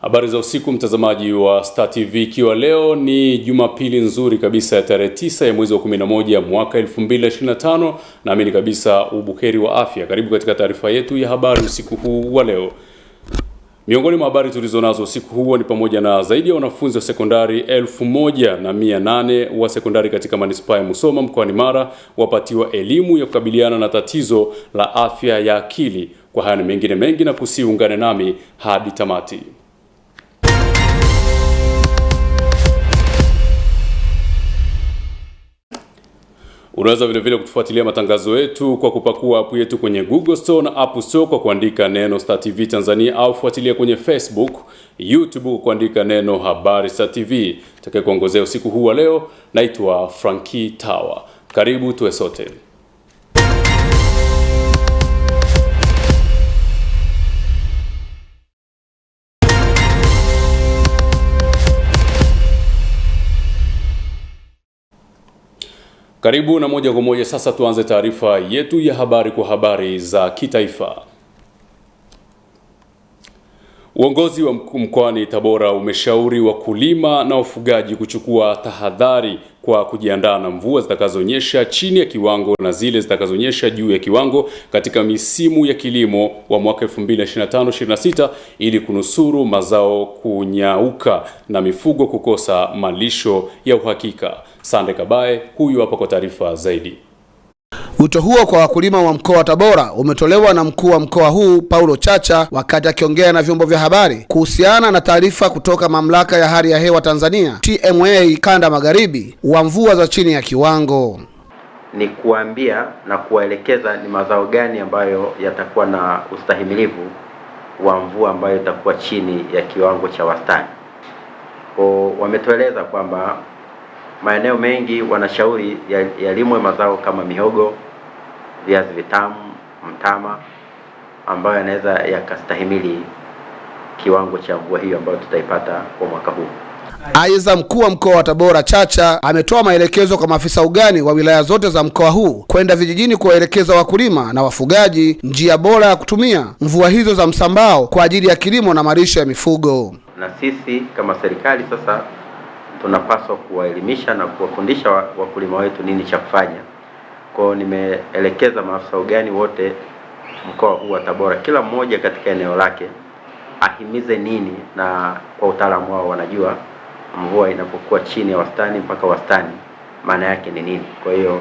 Habari za usiku mtazamaji wa Star TV, ikiwa leo ni Jumapili nzuri kabisa ya tarehe 9 ya mwezi wa 11 mwaka 2025, naamini kabisa ubuheri wa afya. Karibu katika taarifa yetu ya habari usiku huu wa leo. Miongoni mwa habari tulizonazo usiku huu ni pamoja na zaidi ya wanafunzi wa sekondari 1800 wa sekondari katika manispaa ya Musoma mkoani Mara wapatiwa elimu ya kukabiliana na tatizo la afya ya akili. Kwa haya na mengine mengi, na kusiungane nami hadi tamati. Unaweza vile kutufuatilia matangazo yetu kwa kupakua app yetu kwenye Google Store na App Store kwa kuandika neno Star TV Tanzania, au fuatilia kwenye Facebook, YouTube kwa kuandika neno Habari Star TV. Tutakaye kuongozea usiku huu wa leo naitwa Frankie Tawa. Karibu tuwe sote. Karibu na moja kwa moja sasa tuanze taarifa yetu ya habari kwa habari za kitaifa. Uongozi wa mkoani Tabora umeshauri wakulima na wafugaji kuchukua tahadhari kwa kujiandaa na mvua zitakazonyesha chini ya kiwango na zile zitakazonyesha juu ya kiwango katika misimu ya kilimo wa mwaka 2025-26 ili kunusuru mazao kunyauka na mifugo kukosa malisho ya uhakika. Sande Kabaye huyu hapa kwa taarifa zaidi. Wito huo kwa wakulima wa mkoa wa Tabora umetolewa na mkuu wa mkoa huu Paulo Chacha wakati akiongea na vyombo vya habari kuhusiana na taarifa kutoka mamlaka ya hali ya hewa Tanzania TMA kanda magharibi wa mvua za chini ya kiwango. Ni kuambia na kuwaelekeza ni mazao gani ambayo yatakuwa na ustahimilivu wa mvua ambayo itakuwa chini ya kiwango cha wastani. Wametueleza kwamba maeneo mengi wanashauri yalimwe mazao kama mihogo, viazi vitamu, mtama ambayo yanaweza yakastahimili kiwango cha mvua hiyo ambayo tutaipata kwa mwaka huu. Aidha, mkuu wa mkoa wa Tabora Chacha ametoa maelekezo kwa maafisa ugani wa wilaya zote za mkoa huu kwenda vijijini kuwaelekeza wakulima na wafugaji njia bora ya kutumia mvua hizo za msambao kwa ajili ya kilimo na malisho ya mifugo. Na sisi kama serikali sasa tunapaswa kuwaelimisha na kuwafundisha wakulima wetu nini cha kufanya. Kwa nimeelekeza maafisa ugani wote mkoa huu wa Tabora, kila mmoja katika eneo lake ahimize nini, na kwa utaalamu wao wanajua mvua inapokuwa chini ya wastani mpaka wastani maana yake ni nini. Kwa hiyo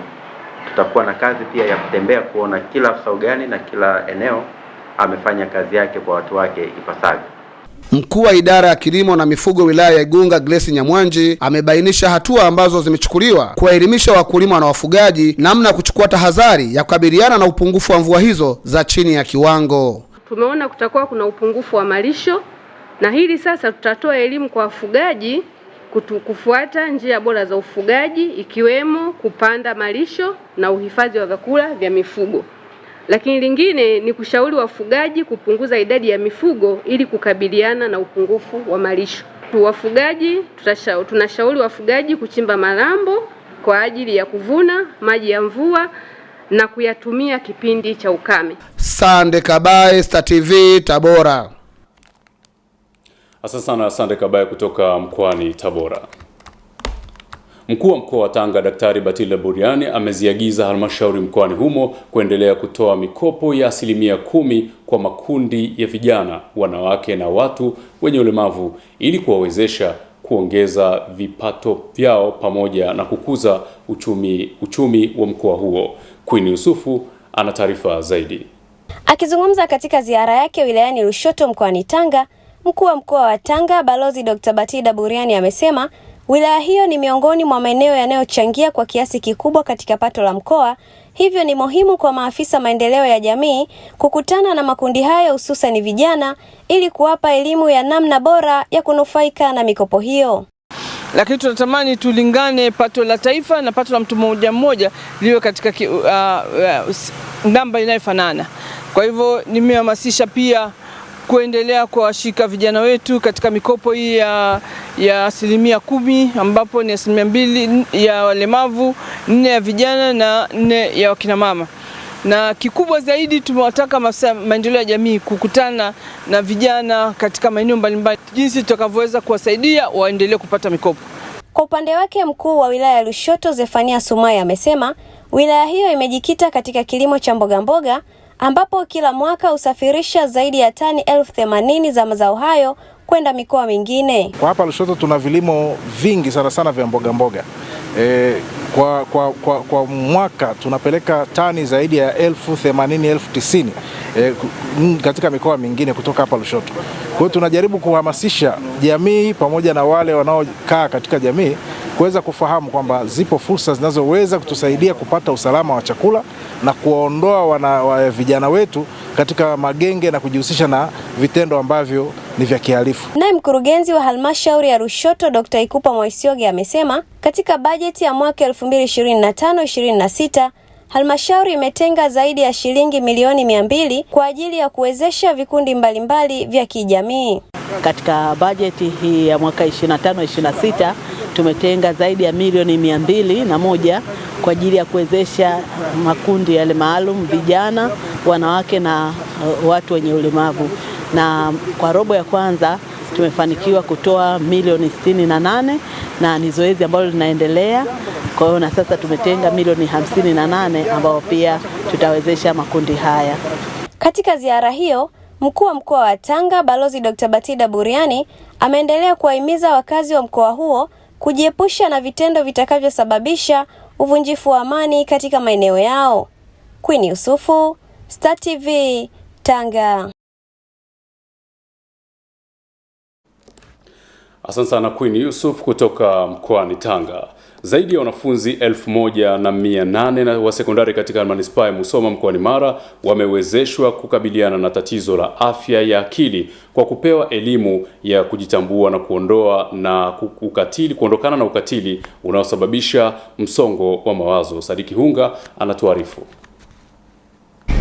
tutakuwa na kazi pia ya kutembea kuona kila afisa ugani na kila eneo amefanya kazi yake kwa watu wake ipasavyo. Mkuu wa idara ya kilimo na mifugo wilaya ya Igunga Grace Nyamwanji amebainisha hatua ambazo zimechukuliwa kuwaelimisha wakulima na wafugaji namna kuchukua tahadhari ya kukabiliana na upungufu wa mvua hizo za chini ya kiwango. Tumeona kutakuwa kuna upungufu wa malisho, na hili sasa tutatoa elimu kwa wafugaji kufuata njia bora za ufugaji, ikiwemo kupanda malisho na uhifadhi wa vyakula vya mifugo. Lakini lingine ni kushauri wafugaji kupunguza idadi ya mifugo ili kukabiliana na upungufu wa malisho. Wafugaji tunashauri wafugaji kuchimba malambo kwa ajili ya kuvuna maji ya mvua na kuyatumia kipindi cha ukame. Sande Kabaye, Star TV Tabora. Asante sana Sande Kabaye kutoka mkoani Tabora. Mkuu wa mkoa wa Tanga Daktari Batilda Buriani ameziagiza halmashauri mkoani humo kuendelea kutoa mikopo ya 10% kwa makundi ya vijana, wanawake na watu wenye ulemavu ili kuwawezesha kuongeza vipato vyao pamoja na kukuza uchumi wa mkoa huo. Queen Yusufu ana taarifa zaidi. Akizungumza katika ziara yake wilayani Lushoto mkoani Tanga, mkuu wa mkoa wa Tanga Balozi Dr. Batilda Buriani amesema wilaya hiyo ni miongoni mwa maeneo yanayochangia kwa kiasi kikubwa katika pato la mkoa, hivyo ni muhimu kwa maafisa maendeleo ya jamii kukutana na makundi hayo hususan vijana ili kuwapa elimu ya namna bora ya kunufaika na mikopo hiyo. Lakini tunatamani tulingane pato la taifa na pato la mtu mmoja mmoja liwe katika namba inayofanana. Kwa hivyo nimehamasisha pia kuendelea kuwashika vijana wetu katika mikopo hii ya 10%, ambapo ni 2% ya walemavu, 4% ya vijana na 4% ya wakina mama. na kikubwa zaidi tumewataka maafisa maendeleo ya jamii kukutana na vijana katika maeneo mbalimbali jinsi tutakavyoweza kuwasaidia waendelee kupata mikopo. Kwa upande wake, mkuu wa wilaya ya Lushoto Zefania Sumai amesema wilaya hiyo imejikita katika kilimo cha mboga mboga ambapo kila mwaka husafirisha zaidi ya tani 80,000 za mazao hayo kwenda mikoa mingine. Kwa hapa Lushoto tuna vilimo vingi sana vya mboga mboga. Kwa mwaka tunapeleka tani zaidi ya 80,000, 90,000 katika mikoa mingine kutoka hapa Lushoto. Kwa hiyo tunajaribu kuhamasisha jamii pamoja na wale wanaokaa katika jamii kuweza kufahamu kwamba zipo fursa zinazoweza kutusaidia kupata usalama wa chakula na kuondoa vijana wetu katika magenge na kujihusisha na vitendo ambavyo ni vya kihalifu. Naye mkurugenzi wa halmashauri ya Lushoto Dr. Ikupa Mwaisioge amesema katika bajeti ya mwaka 2025-26 halmashauri imetenga zaidi ya shilingi milioni 200 kwa ajili ya kuwezesha vikundi mbalimbali vya kijamii. Katika bajeti hii ya mwaka 25-26 tumetenga zaidi ya milioni 201 kwa ajili ya kuwezesha makundi yale maalum, vijana, wanawake na watu wenye ulemavu. Na kwa robo ya kwanza tumefanikiwa kutoa milioni 68 na ni zoezi ambalo linaendelea. Kwa hiyo na sasa tumetenga milioni 58 ambao pia tutawezesha makundi haya. Katika ziara hiyo, mkuu wa mkoa wa Tanga Balozi Dr. Batida Buriani ameendelea kuwahimiza wakazi wa mkoa huo kujiepusha na vitendo vitakavyosababisha uvunjifu wa amani katika maeneo yao. Queen Yusufu, Star TV, Tanga. Asante sana Queen Yusuf kutoka mkoani Tanga. Zaidi ya wanafunzi 1,800 wa sekondari katika manispaa ya Musoma mkoani Mara wamewezeshwa kukabiliana na tatizo la afya ya akili kwa kupewa elimu ya kujitambua na kuondokana na ukatili unaosababisha msongo wa mawazo. Sadiki Hunga anatuarifu.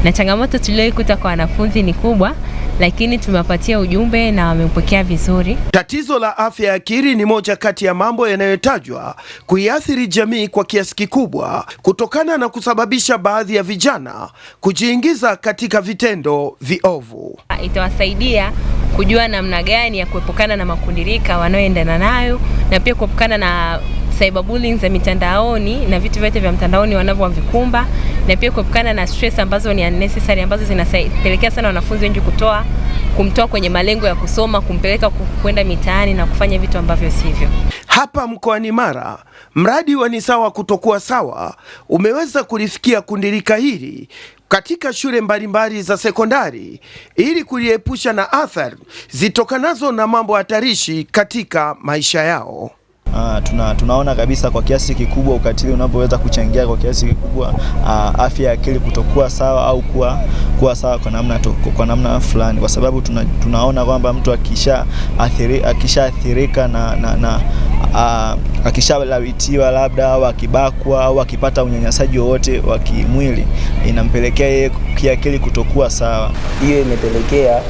Na changamoto tuliyoikuta kwa wanafunzi ni kubwa, lakini tumewapatia ujumbe na wamepokea vizuri. Tatizo la afya ya akili ni moja kati ya mambo yanayotajwa kuiathiri jamii kwa kiasi kikubwa kutokana na kusababisha baadhi ya vijana kujiingiza katika vitendo viovu. Itawasaidia kujua namna gani ya kuepukana na makundirika wanaoendana nayo na pia kuepukana na cyberbullying za mitandaoni na vitu vyote vya mtandaoni wanavyovikumba, na pia kuepukana na stress ambazo ni unnecessary ambazo zinapelekea sana wanafunzi wengi kumtoa kwenye malengo ya kusoma, kumpeleka kwenda mitaani na kufanya vitu ambavyo sivyo. Hapa mkoani Mara, mradi wa Ni Sawa Kutokuwa Sawa umeweza kulifikia kundirika hili katika shule mbalimbali za sekondari ili kuliepusha na athari zitokanazo na mambo hatarishi katika maisha yao. Tunaona kabisa kwa kiasi kikubwa ukatili unapoweza kuchangia kwa kiasi kikubwa afya ya akili kutokuwa sawa au kuwa sawa kwa namna fulani, kwa sababu tunaona kwamba mtu akishaathirika na akishalawitiwa labda au akibakwa au akipata unyanyasaji wowote wa kimwili, inampelekea yeye kiakili kutokuwa sawa. Hiyo imepelekea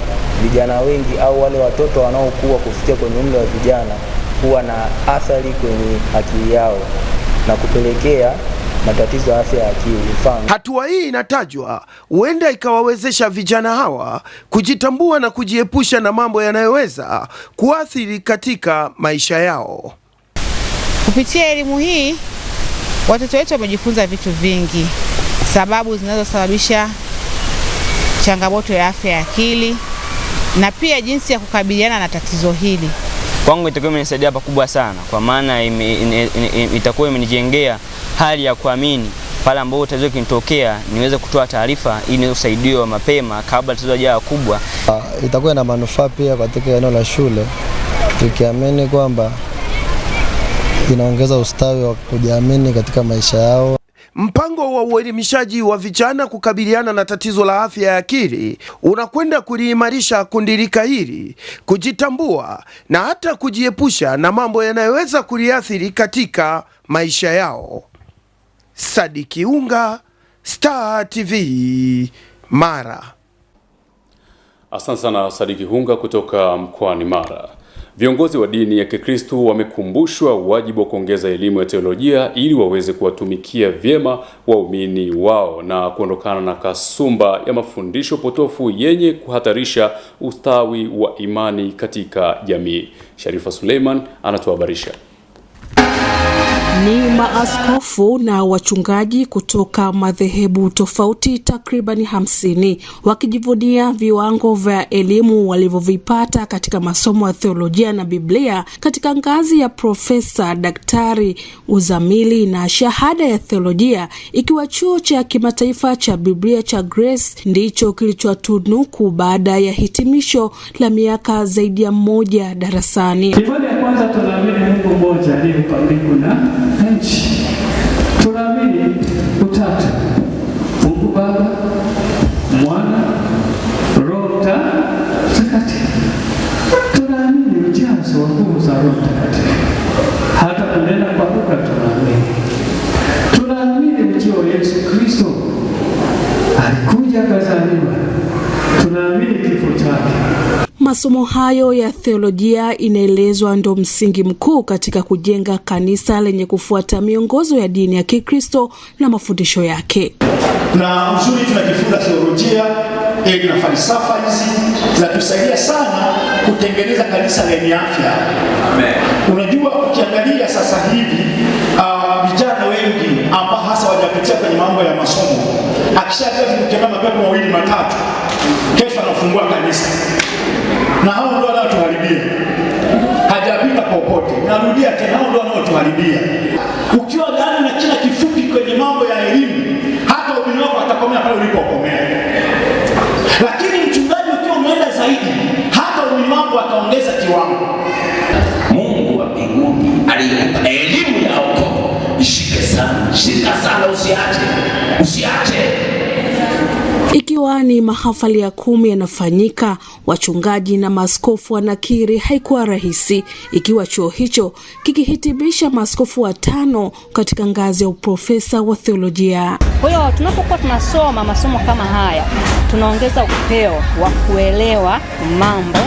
vijana wengi au wale watoto wanaokuwa kufikia kwenye umri wa vijana kuwa na athari kwenye akili yao na kupelekea matatizo ya afya ya akili. Hatua hii inatajwa huenda ikawawezesha vijana hawa kujitambua na kujiepusha na mambo yanayoweza kuathiri katika maisha yao. Kupitia elimu hii, watoto wetu wamejifunza vitu vingi, sababu zinazosababisha changamoto ya afya ya akili na pia jinsi ya kukabiliana na tatizo hili. Kwangu itakuwa imenisaidia pakubwa sana, kwa maana itakuwa imenijengea hali ya kuamini pale ambapo tatizo kinitokea niweze kutoa taarifa ili niweze kusaidiwa mapema kabla tatizo hajawa kubwa. Itakuwa na manufaa pia katika eneo la shule, tukiamini kwamba inaongeza ustawi wa kujiamini katika maisha yao. Mpango wa uelimishaji wa vijana kukabiliana na tatizo la afya ya akili unakwenda kuliimarisha kundirika hili, kujitambua na hata kujiepusha na mambo yanayoweza kuliathiri katika maisha yao. Sadiki Hunga, Star TV, Mara. Asante sana Sadiki Hunga kutoka mkoani Mara. Viongozi wa dini ya Kikristo wamekumbushwa wajibu wa kuongeza elimu ya teolojia ili waweze kuwatumikia vyema waumini wao na kuondokana na kasumba ya mafundisho potofu yenye kuhatarisha ustawi wa imani katika jamii. Sharifa Suleiman anatuhabarisha. Ni maaskofu na wachungaji kutoka madhehebu tofauti takribani 50 wakijivunia viwango vya elimu walivyovipata katika masomo ya theolojia na Biblia katika ngazi ya profesa, daktari, uzamili na shahada ya theolojia, ikiwa chuo cha kimataifa cha Biblia cha Grace ndicho kilichowatunuku baada ya hitimisho la miaka zaidi ya 1 darasani. Kipande ya kwanza, tunaamini Mungu mmoja aliyeumba mbingu na nchi. Tunaamini utatu: Mungu Baba, Mwana, Roho Mtakatifu. Tunaamini ujazo wa nguvu za Roho Mtakatifu. Hata kunena kwa lugha tunaamini. Tunaamini ujio wa Yesu Kristo, alikuja akazaliwa. Tunaamini kifo chake. Masomo hayo ya theolojia inaelezwa ndo msingi mkuu katika kujenga kanisa lenye kufuata miongozo ya dini ya Kikristo na mafundisho yake. Na uzuri tunajifunza theolojia na falsafa hizi zinatusaidia sana kutengeneza kanisa lenye afya. Amen. Unajua, ukiangalia sasa hivi vijana wengi ambao hasa wajapitia kwenye mambo ya masomo, akishaanza kutembea mapepo 2 matatu, kesho anafungua kanisa. Na hao ndio wanaotuharibia. Hajapita popote. Narudia tena, hao ndio wanaotuharibia. Ukiwa ndani na kila kifupi kwenye mambo ya elimu, hata ubini wako atakomea pale ulipokomea. Lakini mchungaji ukiwa umeenda zaidi, hata ubini wako ataongeza kiwango. Mungu wa mbinguni alikupa elimu ya wokovu. Ishike sana, shika sana, usiache. Ikiwa ni mahafali ya 10 yanafanyika, wachungaji na maaskofu wanakiri haikuwa rahisi, ikiwa chuo hicho kikihitimisha maaskofu 5 katika ngazi ya uprofesa wa theolojia. Kwa hiyo tunapokuwa tunasoma masomo kama haya, tunaongeza upeo wa kuelewa mambo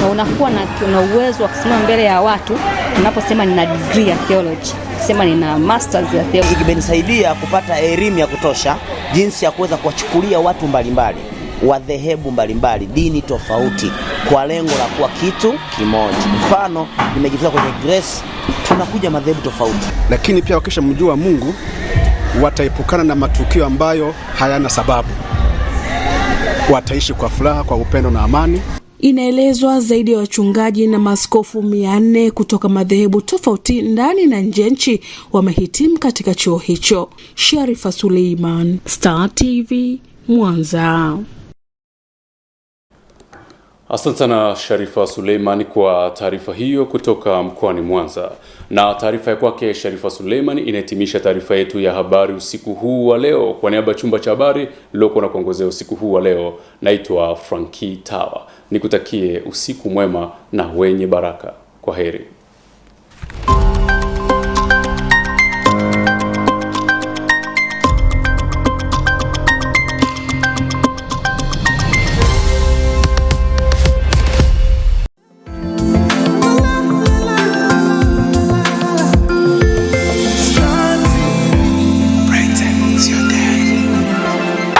na unakuwa na uwezo wa kusimama mbele ya watu. Unaposema nina degree ya theology, sema nina masters ya theology. Kimenisaidia kupata elimu ya kutosha jinsi ya kuweza kuwachukulia watu mbalimbali, wadhehebu mbalimbali, dini tofauti, kwa lengo la kuwa kitu kimoja. Mfano, nimejifunza kwenye Grace tunakuja madhehebu tofauti, lakini pia wakisha mjua Mungu wataepukana na matukio ambayo hayana sababu. Wataishi kwa furaha, kwa upendo na amani. Inaelezwa zaidi ya wachungaji na maaskofu 400 kutoka madhehebu tofauti ndani na nje nchi wamehitimu katika chuo hicho. Sharifa Suleiman, Star TV, Mwanza. Asante sana Sharifa Suleiman kwa taarifa hiyo kutoka mkoani Mwanza. Na taarifa ya kwake Sharifa Suleiman inahitimisha taarifa yetu ya habari usiku huu wa leo. Kwa niaba ya chumba cha habari liloko na kuongozea usiku huu wa leo, naitwa Frankie Tawa. Nikutakie usiku mwema na wenye baraka. Kwa heri.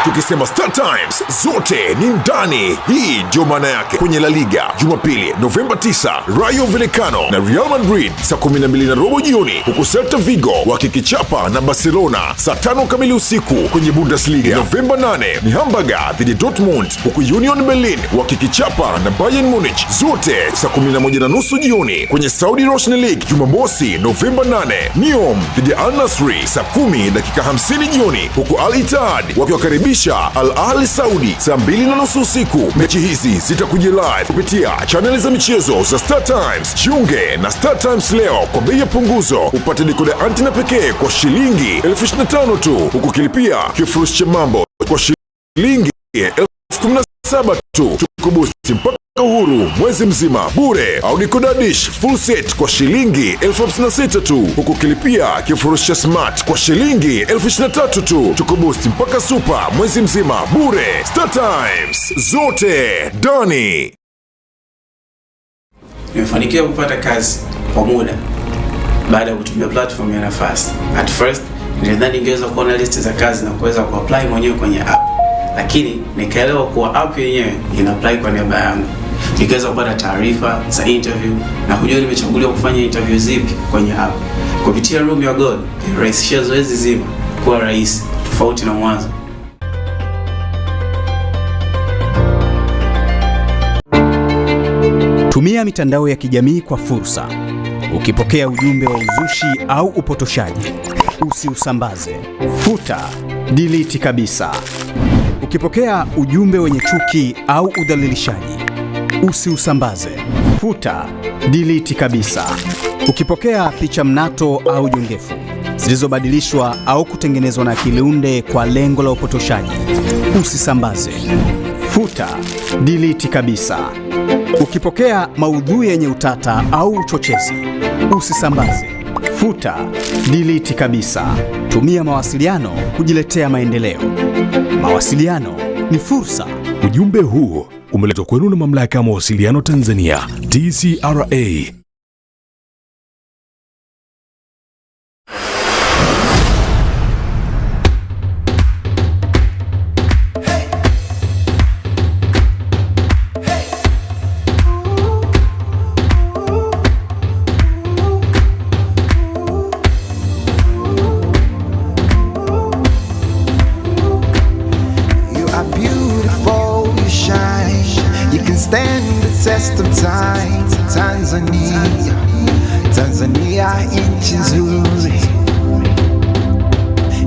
Tukisema Star Times zote ni ndani. Hii ndio maana yake. Kwenye La Liga Jumapili Novemba 9, Rayo Vallecano na Real Madrid saa 12:30 jioni, huku Celta Vigo wakikichapa na Barcelona saa 5 kamili usiku. Kwenye Bundesliga Novemba 8 ni Hamburger dhidi ya Dortmund, huku Union Berlin wakikichapa na Bayern Munich, zote saa 11:30 jioni. Kwenye Saudi Roshni League Jumamosi Novemba 8, Neom dhidi ya Al Nassr saa 10:50 jioni, huku Al Ittihad wakiwakaribisha Al Ahly Saudi saa 2:30 usiku. Mechi hizi zitakuja live kupitia channel za michezo za Star Times. Jiunge na Star Times leo kwa bei ya punguzo. Upate dekoda antina pekee kwa shilingi 25,000 tu, huku kilipia kifurushi cha mambo kwa shilingi 17,000 tu. Tukubusti mpaka uhuru mwezi mzima bure, au dekoda dish full set kwa shilingi 56,000 tu, huku kilipia kifurushi cha smart kwa shilingi 23,000 tu. Tukubusti mpaka super mwezi mzima bure. Star Times, zote ndani. nimefanikiwa kupata kazi kwa muda baada ya kutumia platform ya Nafasi. At first nilidhani ningeweza kuona listi za kazi na kuweza kuapply mwenyewe kwenye app, lakini nikaelewa kuwa app yenyewe ina apply kwa niaba yangu. Nikaweza kupata taarifa za interview na kujua nimechaguliwa kufanya interview zipi kwenye app. Kupitia Room Your God ilirahisisha zoezi zima kuwa rahisi tofauti na mwanzo. Tumia mitandao ya kijamii kwa fursa. Ukipokea ujumbe wa uzushi au upotoshaji, usiusambaze. Futa, delete kabisa. Ukipokea ujumbe wenye chuki au udhalilishaji, usiusambaze. Futa, delete kabisa. Ukipokea picha mnato au jongefu zilizobadilishwa au kutengenezwa na akili unde kwa lengo la upotoshaji, usisambaze. Futa, delete kabisa. Ukipokea maudhui yenye utata au uchochezi, usisambaze. Futa, delete kabisa. Tumia mawasiliano kujiletea maendeleo. Mawasiliano ni fursa. Ujumbe huu umeletwa kwenu na Mamlaka ya Mawasiliano Tanzania, TCRA. Test of time, Tanzania nchi nzuri,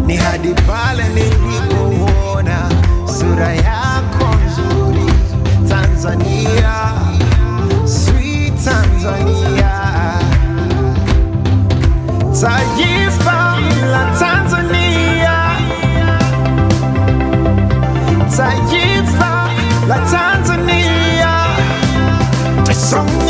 ni hadi pale nilipoona sura yako nzuri. Tanzania, sweet Tanzania, taifa la Tanzania, taifa la Tanzania. Song